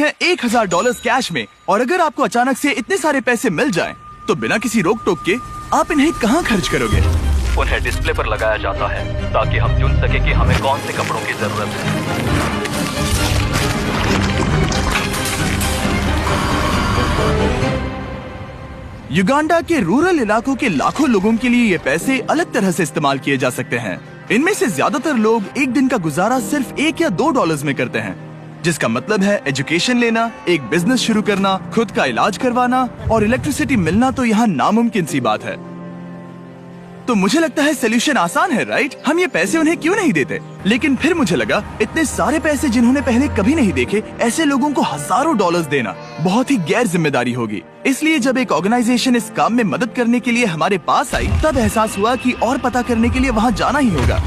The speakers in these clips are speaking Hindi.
हैं $1000 कैश में, और अगर आपको अचानक से इतने सारे पैसे मिल जाएं, तो बिना किसी रोक टोक के आप इन्हें कहाँ खर्च करोगे? उन्हें डिस्प्ले पर लगाया जाता है ताकि हम चुन सके कि हमें कौन से कपड़ों की जरूरत है। युगांडा के रूरल इलाकों के लाखों लोगों के लिए ये पैसे अलग तरह से इस्तेमाल किए जा सकते हैं। इनमें से ज्यादातर लोग एक दिन का गुजारा सिर्फ $1 या $2 में करते हैं, जिसका मतलब है एजुकेशन लेना, एक बिजनेस शुरू करना, खुद का इलाज करवाना और इलेक्ट्रिसिटी मिलना तो यहाँ नामुमकिन सी बात है। तो मुझे लगता है सोल्यूशन आसान है, राइट? हम ये पैसे उन्हें क्यों नहीं देते? लेकिन फिर मुझे लगा इतने सारे पैसे जिन्होंने पहले कभी नहीं देखे, ऐसे लोगों को हजारों डॉलर्स देना बहुत ही गैर जिम्मेदारी होगी। इसलिए जब एक ऑर्गेनाइजेशन इस काम में मदद करने के लिए हमारे पास आई, तब एहसास हुआ कि और पता करने के लिए वहाँ जाना ही होगा।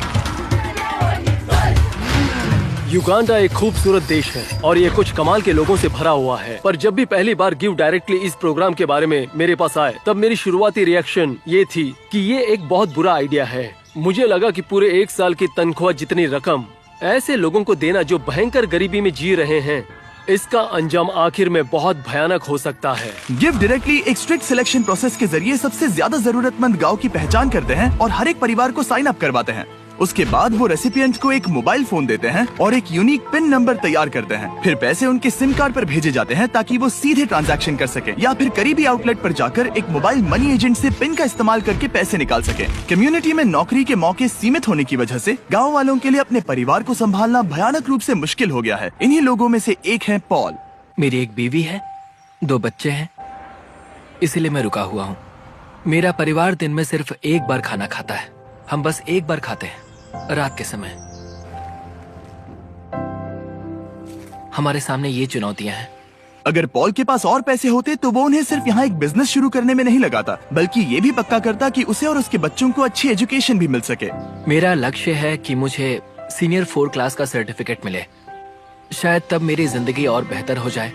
युगांडा एक खूबसूरत देश है और ये कुछ कमाल के लोगों से भरा हुआ है। पर जब भी पहली बार गिव डायरेक्टली इस प्रोग्राम के बारे में मेरे पास आए, तब मेरी शुरुआती रिएक्शन ये थी कि ये एक बहुत बुरा आइडिया है। मुझे लगा कि पूरे 1 साल की तनख्वाह जितनी रकम ऐसे लोगों को देना जो भयंकर गरीबी में जी रहे हैं, इसका अंजाम आखिर में बहुत भयानक हो सकता है। गिव डायरेक्टली एक स्ट्रिक्ट सिलेक्शन प्रोसेस के जरिए सबसे ज्यादा जरूरतमंद गाँव की पहचान करते हैं और हर एक परिवार को साइन अप करवाते हैं। उसके बाद वो रेसिपिएंट को एक मोबाइल फोन देते हैं और एक यूनिक पिन नंबर तैयार करते हैं। फिर पैसे उनके सिम कार्ड पर भेजे जाते हैं ताकि वो सीधे ट्रांजैक्शन कर सके, या फिर करीबी आउटलेट पर जाकर एक मोबाइल मनी एजेंट से पिन का इस्तेमाल करके पैसे निकाल सके। कम्युनिटी में नौकरी के मौके सीमित होने की वजह से गाँव वालों के लिए अपने परिवार को संभालना भयानक रूप से मुश्किल हो गया है। इन्हीं लोगों में से एक है पॉल। मेरी एक बीवी है, 2 बच्चे हैं, इसीलिए मैं रुका हुआ हूँ। मेरा परिवार दिन में सिर्फ एक बार खाना खाता है। हम बस एक बार खाते हैं, रात के समय। हमारे सामने ये चुनौतियां हैं। अगर पॉल के पास और पैसे होते तो वो उन्हें सिर्फ यहाँ एक बिजनेस शुरू करने में नहीं लगाता, बल्कि ये भी पक्का करता कि उसे और उसके बच्चों को अच्छी एजुकेशन भी मिल सके। मेरा लक्ष्य है कि मुझे सीनियर 4 क्लास का सर्टिफिकेट मिले। शायद तब मेरी जिंदगी और बेहतर हो जाए।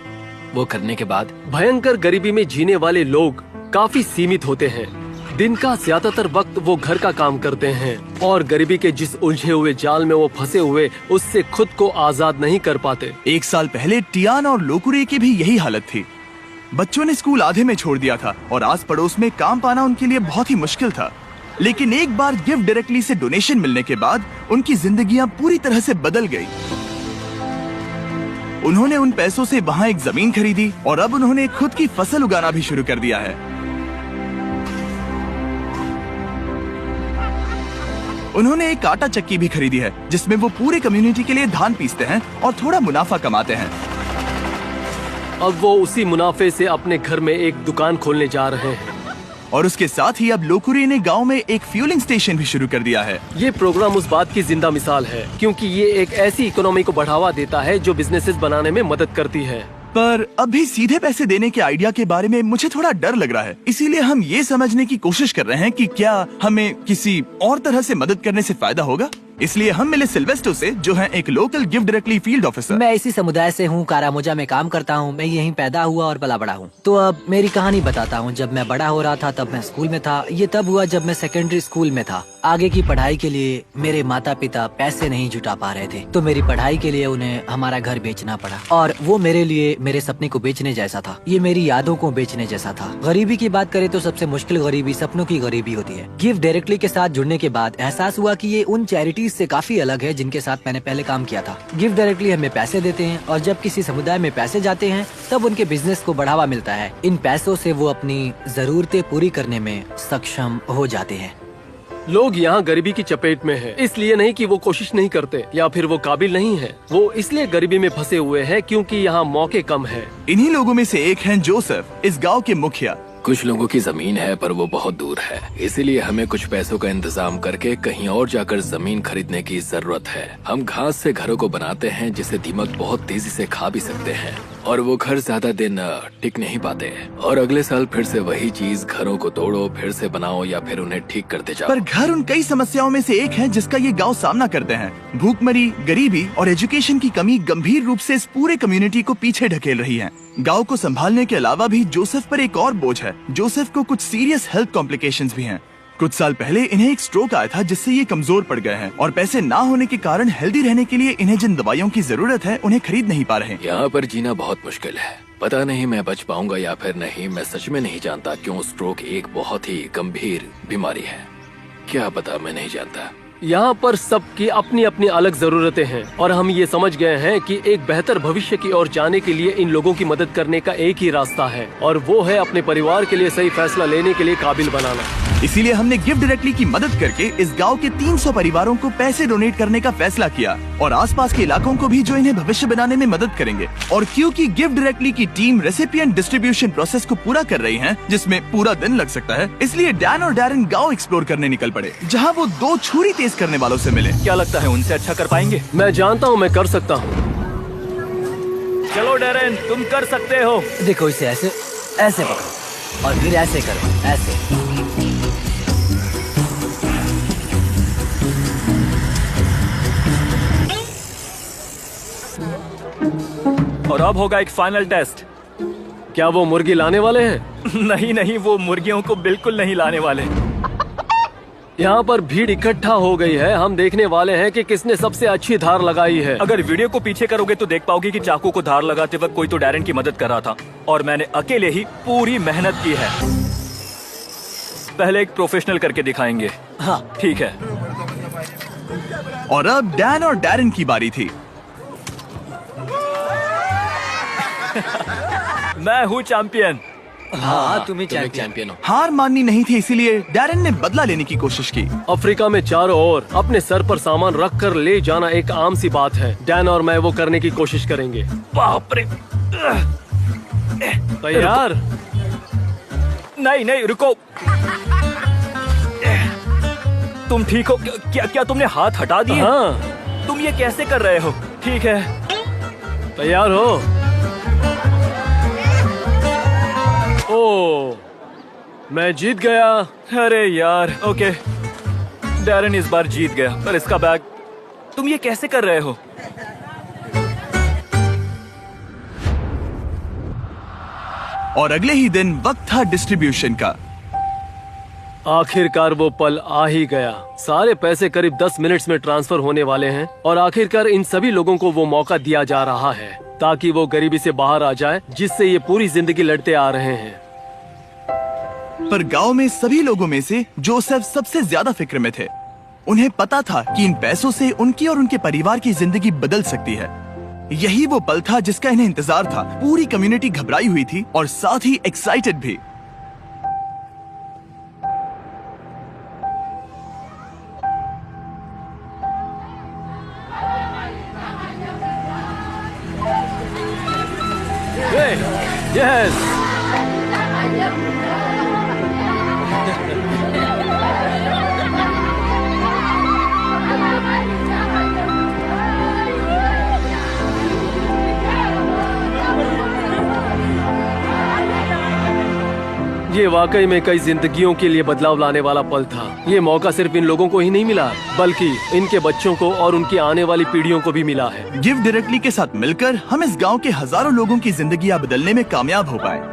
वो करने के बाद भयंकर गरीबी में जीने वाले लोग काफी सीमित होते हैं। दिन का ज्यादातर वक्त वो घर का काम करते हैं और गरीबी के जिस उलझे हुए जाल में वो फंसे हुए, उससे खुद को आजाद नहीं कर पाते। 1 साल पहले टियान और लोकुरे की भी यही हालत थी। बच्चों ने स्कूल आधे में छोड़ दिया था और आस पड़ोस में काम पाना उनके लिए बहुत ही मुश्किल था। लेकिन एक बार गिव डायरेक्टली से डोनेशन मिलने के बाद उनकी जिंदगियां पूरी तरह से बदल गई। उन्होंने उन पैसों से वहाँ एक जमीन खरीदी और अब उन्होंने खुद की फसल उगाना भी शुरू कर दिया है। उन्होंने एक आटा चक्की भी खरीदी है जिसमें वो पूरे कम्युनिटी के लिए धान पीसते हैं और थोड़ा मुनाफा कमाते हैं। अब वो उसी मुनाफे से अपने घर में एक दुकान खोलने जा रहे हैं। और उसके साथ ही अब लोकुरे ने गांव में एक फ्यूलिंग स्टेशन भी शुरू कर दिया है। ये प्रोग्राम उस बात की जिंदा मिसाल है, क्योंकि ये एक ऐसी इकोनॉमी को बढ़ावा देता है जो बिजनेसेस बनाने में मदद करती है। पर अभी सीधे पैसे देने के आइडिया के बारे में मुझे थोड़ा डर लग रहा है। इसीलिए हम ये समझने की कोशिश कर रहे हैं कि क्या हमें किसी और तरह से मदद करने से फायदा होगा। इसलिए हम मिले सिल्वेस्टो से, जो है एक local give directly field officer. मैं इसी समुदाय से हूँ, कारामोजा में काम करता हूँ। मैं यहीं पैदा हुआ और पला बड़ा हूँ। तो अब मेरी कहानी बताता हूँ। जब मैं बड़ा हो रहा था तब मैं स्कूल में था। ये तब हुआ जब मैं सेकेंडरी स्कूल में था। आगे की पढ़ाई के लिए मेरे माता पिता पैसे नहीं जुटा पा रहे थे, तो मेरी पढ़ाई के लिए उन्हें हमारा घर बेचना पड़ा। और वो मेरे लिए मेरे सपने को बेचने जैसा था। ये मेरी यादों को बेचने जैसा था। गरीबी की बात करें तो सबसे मुश्किल गरीबी सपनों की गरीबी होती है। गिव डायरेक्टली के साथ जुड़ने के बाद एहसास हुआ कि ये उन चैरिटीज से काफी अलग है जिनके साथ मैंने पहले काम किया था। गिव डायरेक्टली हमें पैसे देते हैं और जब किसी समुदाय में पैसे जाते हैं तब उनके बिजनेस को बढ़ावा मिलता है। इन पैसों से वो अपनी जरूरतें पूरी करने में सक्षम हो जाते हैं। लोग यहाँ गरीबी की चपेट में हैं, इसलिए नहीं कि वो कोशिश नहीं करते या फिर वो काबिल नहीं है। वो इसलिए गरीबी में फंसे हुए हैं क्योंकि यहाँ मौके कम है। इन्हीं लोगों में से एक हैं जोसेफ, इस गांव के मुखिया। कुछ लोगों की जमीन है पर वो बहुत दूर है, इसीलिए हमें कुछ पैसों का इंतजाम करके कहीं और जाकर जमीन खरीदने की जरूरत है। हम घास से घरों को बनाते हैं जिसे दीमक बहुत तेजी से खा भी सकते हैं और वो घर ज्यादा दिन टिक नहीं पाते। और अगले साल फिर से वही चीज, घरों को तोड़ो, फिर से बनाओ या फिर उन्हें ठीक करते जाओ। पर घर उन कई समस्याओं में से एक है जिसका ये गांव सामना करते हैं। भूखमरी, गरीबी और एजुकेशन की कमी गंभीर रूप से इस पूरे कम्युनिटी को पीछे ढकेल रही है। गांव को संभालने के अलावा भी जोसेफ पर एक और बोझ है। जोसेफ को कुछ सीरियस हेल्थ कॉम्प्लिकेशंस भी हैं। कुछ साल पहले इन्हें एक स्ट्रोक आया था जिससे ये कमजोर पड़ गए हैं और पैसे ना होने के कारण हेल्दी रहने के लिए इन्हें जिन दवाइयों की जरूरत है उन्हें खरीद नहीं पा रहे। यहाँ पर जीना बहुत मुश्किल है। पता नहीं मैं बच पाऊंगा या फिर नहीं। मैं सच में नहीं जानता क्यों स्ट्रोक एक बहुत ही गंभीर बीमारी है। क्या पता, मैं नहीं जानता। यहाँ पर सबकी अपनी अपनी अलग जरूरतें हैं और हम ये समझ गए हैं कि एक बेहतर भविष्य की ओर जाने के लिए इन लोगों की मदद करने का एक ही रास्ता है और वो है अपने परिवार के लिए सही फैसला लेने के लिए काबिल बनाना। इसीलिए हमने गिव डायरेक्टली की मदद करके इस गांव के 300 परिवारों को पैसे डोनेट करने का फैसला किया और आसपास के इलाकों को भी जो इन्हें भविष्य बनाने में मदद करेंगे। और क्योंकि गिव डायरेक्टली की टीम रेसिपिएंट डिस्ट्रीब्यूशन प्रोसेस को पूरा कर रही है जिसमें पूरा दिन लग सकता है, इसलिए डैन और डैरेन गाँव एक्सप्लोर करने निकल पड़े जहाँ वो 2 छुरी तेज करने वालों से मिले। क्या लगता है उनसे अच्छा कर पाएंगे? मैं जानता हूँ मैं कर सकता हूँ। चलो डैरेन, तुम कर सकते हो। देखो इसे ऐसे ऐसे पकड़ो और फिर ऐसे करो, ऐसे। और अब होगा एक फाइनल टेस्ट। क्या वो मुर्गी लाने वाले हैं? नहीं नहीं, वो मुर्गियों को बिल्कुल नहीं लाने वाले। यहाँ पर भीड़ इकट्ठा हो गई है। हम देखने वाले हैं कि किसने सबसे अच्छी धार लगाई है। अगर वीडियो को पीछे करोगे तो देख पाओगे कि चाकू को धार लगाते वक्त कोई तो डैरेन की मदद कर रहा था और मैंने अकेले ही पूरी मेहनत की है। पहले एक प्रोफेशनल करके दिखाएंगे। हाँ ठीक है। और अब डैन और डैरेन की बारी थी। मैं हूँ चैंपियन। हाँ तुम ही तुम एक चैंपियन। चैंपियन हो। हार माननी नहीं थी, इसीलिए डैरेन ने बदला लेने की कोशिश की। अफ्रीका में चारों ओर अपने सर पर सामान रख कर ले जाना एक आम सी बात है। डैन और मैं वो करने की कोशिश करेंगे। बाप रे। तैयार? नहीं नहीं, रुको। तुम ठीक हो? क्या तुमने हाथ हटा दिए? हाँ। तुम ये कैसे कर रहे हो? ठीक है। तैयार हो? ओ, मैं जीत गया। अरे यार, ओके। डैरेन इस बार जीत गया, पर इसका बैग। तुम ये कैसे कर रहे हो? और अगले ही दिन वक्त था डिस्ट्रीब्यूशन का। आखिरकार वो पल आ ही गया। सारे पैसे करीब 10 मिनट्स में ट्रांसफर होने वाले हैं और आखिरकार इन सभी लोगों को वो मौका दिया जा रहा है ताकि वो गरीबी से बाहर आ जाए जिससे ये पूरी जिंदगी लड़ते आ रहे हैं। पर गांव में सभी लोगों में से जोसेफ सबसे ज्यादा फिक्र में थे। उन्हें पता था कि इन पैसों से उनकी और उनके परिवार की जिंदगी बदल सकती है। यही वो पल था जिसका इन्हें इंतजार था। पूरी कम्युनिटी घबराई हुई थी और साथ ही एक्साइटेड भी। यस। ये वाकई में कई जिंदगियों के लिए बदलाव लाने वाला पल था। ये मौका सिर्फ इन लोगों को ही नहीं मिला बल्कि इनके बच्चों को और उनकी आने वाली पीढ़ियों को भी मिला है। गिव डायरेक्टली के साथ मिलकर हम इस गांव के हजारों लोगों की जिंदगियां बदलने में कामयाब हो पाए।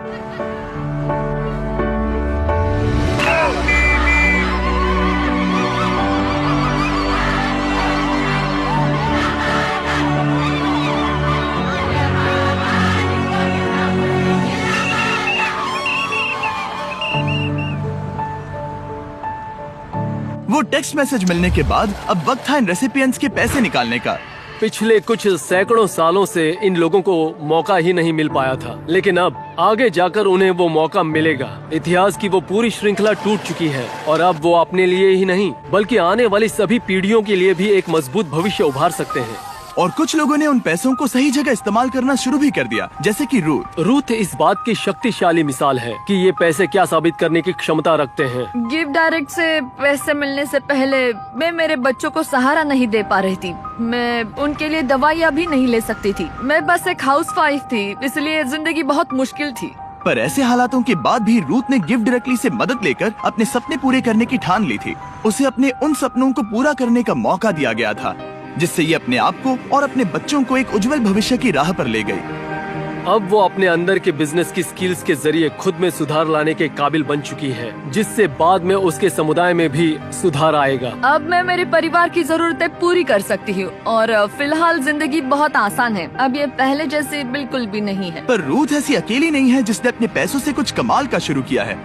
वो टेक्स्ट मैसेज मिलने के बाद अब वक्त था इन रेसिपिएंट्स के पैसे निकालने का। पिछले कुछ सैकड़ों सालों से इन लोगों को मौका ही नहीं मिल पाया था, लेकिन अब आगे जाकर उन्हें वो मौका मिलेगा। इतिहास की वो पूरी श्रृंखला टूट चुकी है और अब वो अपने लिए ही नहीं बल्कि आने वाली सभी पीढ़ियों के लिए भी एक मजबूत भविष्य उभार सकते हैं। और कुछ लोगों ने उन पैसों को सही जगह इस्तेमाल करना शुरू भी कर दिया, जैसे कि रूथ इस बात की शक्तिशाली मिसाल है कि ये पैसे क्या साबित करने की क्षमता रखते हैं। गिव डायरेक्ट से पैसे मिलने से पहले मैं मेरे बच्चों को सहारा नहीं दे पा रही थी। मैं उनके लिए दवाइयाँ भी नहीं ले सकती थी। मैं बस एक हाउसवाइफ थी, इसलिए जिंदगी बहुत मुश्किल थी। पर ऐसे हालातों के बाद भी रूथ ने गिव डायरेक्टली से मदद लेकर अपने सपने पूरे करने की ठान ली थी। उसे अपने उन सपनों को पूरा करने का मौका दिया गया था जिससे ये अपने आप को और अपने बच्चों को एक उज्जवल भविष्य की राह पर ले गई। अब वो अपने अंदर के बिजनेस की स्किल्स के जरिए खुद में सुधार लाने के काबिल बन चुकी है, जिससे बाद में उसके समुदाय में भी सुधार आएगा। अब मैं मेरे परिवार की जरूरतें पूरी कर सकती हूँ और फिलहाल जिंदगी बहुत आसान है। अब ये पहले जैसे बिल्कुल भी नहीं है। पर रूथ ऐसी अकेली नहीं है जिसने अपने पैसों से कुछ कमाल का शुरू किया है।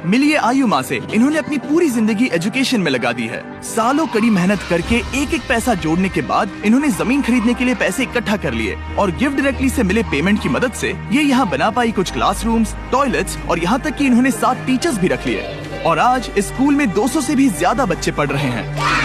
मिलिए आयु माँ से। इन्होंने अपनी पूरी जिंदगी एजुकेशन में लगा दी है। सालों कड़ी मेहनत करके एक एक पैसा जोड़ने के बाद इन्होंने जमीन खरीदने के लिए पैसे इकट्ठा कर लिए और गिफ्ट डायरेक्टली से मिले पेमेंट की मदद से ये यहाँ बना पाई कुछ क्लासरूम्स, टॉयलेट्स और यहाँ तक कि इन्होंने 7 टीचर्स भी रख लिए और आज इस स्कूल में 200 से भी ज्यादा बच्चे पढ़ रहे हैं।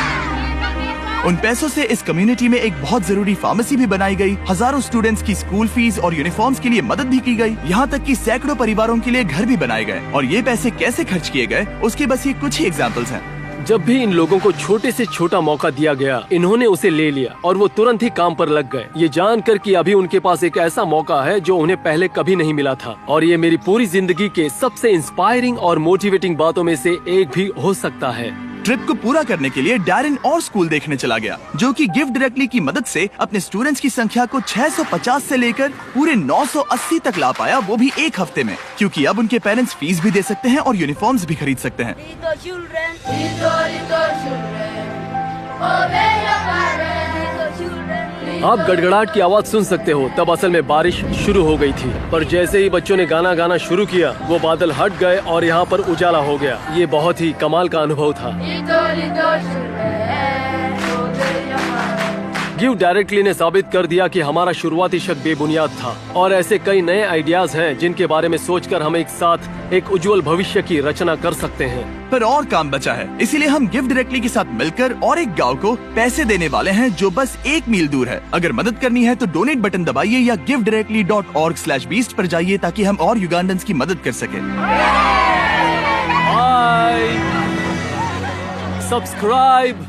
उन पैसों से इस कम्युनिटी में एक बहुत जरूरी फार्मेसी भी बनाई गई, हजारों स्टूडेंट्स की स्कूल फीस और यूनिफॉर्म्स के लिए मदद भी की गई, यहाँ तक कि सैकड़ों परिवारों के लिए घर भी बनाए गए। और ये पैसे कैसे खर्च किए गए उसके बस ये कुछ ही एग्जाम्पल्स हैं। जब भी इन लोगों को छोटे से छोटा मौका दिया गया, इन्होंने उसे ले लिया और वो तुरंत ही काम पर लग गए, ये जानकर कि अभी उनके पास एक ऐसा मौका है जो उन्हें पहले कभी नहीं मिला था। और ये मेरी पूरी जिंदगी के सबसे इंस्पायरिंग और मोटिवेटिंग बातों में से एक भी हो सकता है। ट्रिप को पूरा करने के लिए डैरेन और स्कूल देखने चला गया, जो कि गिफ्ट डायरेक्टली की मदद से अपने स्टूडेंट्स की संख्या को 650 से लेकर पूरे 980 तक ला पाया, वो भी एक हफ्ते में, क्योंकि अब उनके पेरेंट्स फीस भी दे सकते हैं और यूनिफॉर्म्स भी खरीद सकते हैं। आप गड़गड़ाहट की आवाज सुन सकते हो, तब असल में बारिश शुरू हो गई थी। पर जैसे ही बच्चों ने गाना गाना शुरू किया, वो बादल हट गए और यहाँ पर उजाला हो गया। ये बहुत ही कमाल का अनुभव था। गिव डायरेक्टली ने साबित कर दिया कि हमारा शुरुआती शक बेबुनियाद था और ऐसे कई नए आइडियाज हैं जिनके बारे में सोचकर हम एक साथ एक उज्जवल भविष्य की रचना कर सकते हैं। पर और काम बचा है, इसीलिए हम गिफ्ट डायरेक्टली के साथ मिलकर और एक गांव को पैसे देने वाले हैं जो बस 1 मील दूर है। अगर मदद करनी है तो डोनेट बटन दबाइए या giveDirectly.org/beast पर जाइए ताकि हम और युगांडन्स की मदद कर सके। सब्सक्राइब